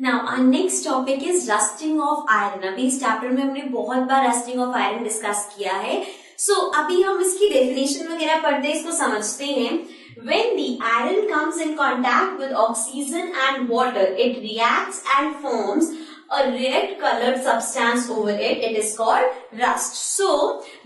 Now our next topic is rusting of iron. अभी इस chapter में हमने बहुत बार रस्टिंग ऑफ आयरन डिस्कस किया है। अभी हम इसकी डेफिनेशन वगैरह पढ़ते हैं, इसको समझते हैं। When the iron comes in contact with oxygen and water, it reacts and forms a red colored substance over it. It is called rust. So,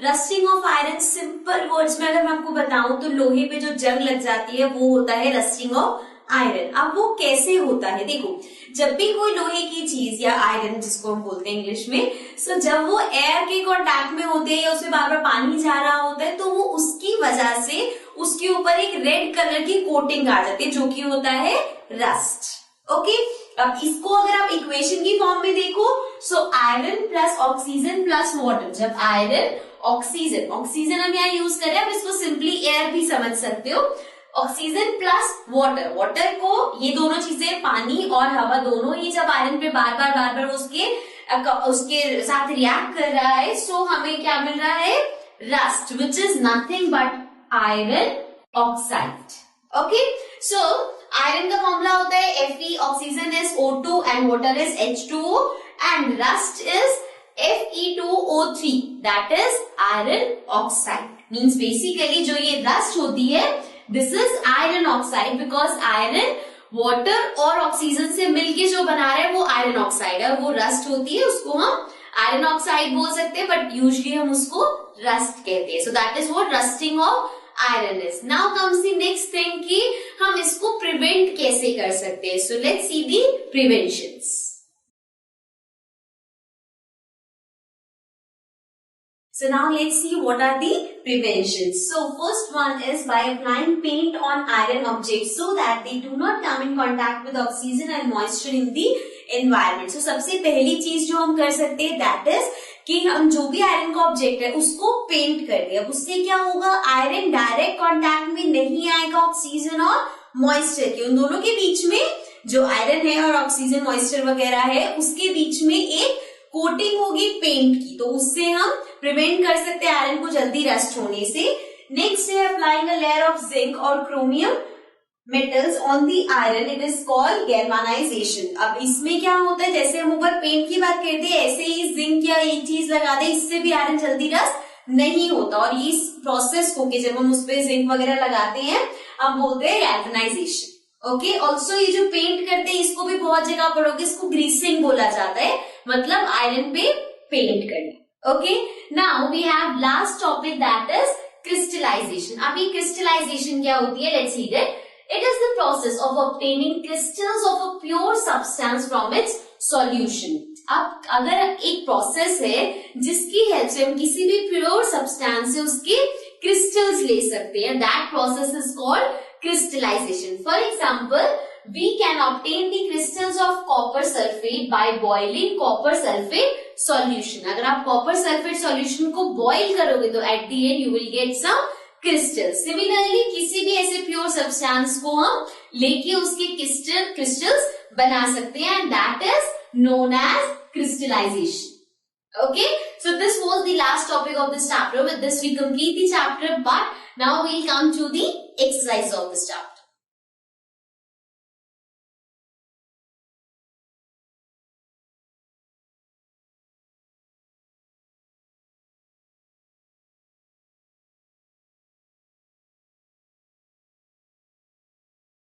rusting of iron, simple words में अगर मैं आपको बताऊं तो लोहे पे जो जंग लग जाती है वो होता है रस्टिंग ऑफ आयरन। अब वो कैसे होता है, देखो जब भी कोई लोहे की चीज या आयरन जिसको हम बोलते हैं इंग्लिश में, जब वो एयर के कांटेक्ट में होते हैं या उसमें बार बार पानी जा रहा होता है तो वो उसकी वजह से उसके ऊपर एक रेड कलर की कोटिंग आ जाती है जो कि होता है रस्ट। ओके, अब इसको अगर आप इक्वेशन की फॉर्म में देखो, iron plus oxygen plus water. जब आयरन ऑक्सीजन हम यहाँ यूज कर रहे हैं, आप इसको सिंपली एयर भी समझ सकते हो। ऑक्सीजन प्लस वाटर को, ये दोनों चीजें पानी और हवा दोनों ही जब आयरन पे बार बार उसके साथ रिएक्ट कर रहा है, हमें क्या मिल रहा है, rust, which is nothing but iron oxide. Okay, iron का फॉर्मूला होता है Fe, oxygen is O2 and water is H2O and rust is Fe2O3, that is iron oxide. Means basically जो ये रस्ट होती है, this is iron oxide, because iron water और oxygen से मिलके जो बना रहा है वो आयरन ऑक्साइड है, और वो रस्ट होती है, उसको हम आयरन ऑक्साइड बोल सकते हैं, बट यूजुअली हम उसको रस्ट कहते हैं। So that is what rusting of iron is. Now comes the next thing कि हम इसको प्रिवेंट कैसे कर सकते हैं। So let's see the preventions. So now let's see what are the preventions. So first one is by applying paint on iron objects so that they do not come in contact with oxygen and moisture in the environment. So सबसे पहली चीज जो हम कर सकते हैं that is कि हम जो भी आयरन का ऑब्जेक्ट है उसको पेंट कर दे। अब उससे क्या होगा, आयरन डायरेक्ट कांटेक्ट में नहीं आएगा ऑक्सीजन और मॉइस्चर के, उन दोनों के बीच में जो आयरन है और ऑक्सीजन मॉइस्चर वगैरह है उसके बीच में एक कोटिंग होगी पेंट की, तो उससे हम प्रिवेंट कर सकते हैं आयरन को जल्दी रस्ट होने से। नेक्स्ट है applying a layer of zinc or chromium metals on the iron, it is called galvanization. अब इसमें क्या होता है, जैसे हम ऊपर पेंट की बात करते हैं ऐसे ही जिंक या एक चीज लगा दे, इससे भी आयरन जल्दी रस्ट नहीं होता। और ये प्रोसेस को कि जब हम उस पर जिंक वगैरह लगाते हैं हम बोलते हैं गैल्वानाइजेशन। ओके, ऑल्सो ये जो पेंट करते हैं इसको भी बहुत जगह पढ़ोगे, इसको ग्रीसिंग बोला जाता है, मतलब आयरन पे पेंट करना। Okay, now we have last topic that is crystallisation. अब ये क्रिस्टलाइजेशन क्या होती है, let's read it. It is the process of obtaining crystals of a pure substance from its solution. अब अगर एक प्रोसेस है जिसकी हेल्प से हम किसी भी प्योर सब्सटेंस से उसके क्रिस्टल्स ले सकते हैं, that process is called crystallization. For example, we can obtain the crystals of copper sulfate by boiling copper sulfate solution. अगर आप copper sulfate solution को boil करोगे तो at the end you will get some crystals. Similarly, किसी भी ऐसे pure substance को हम लेके उसके crystals बना सकते हैं, and that is known as crystallization. Okay, so this was the last topic of this chapter. With this we complete the chapter, but now we'll come to the exercise of this chapter.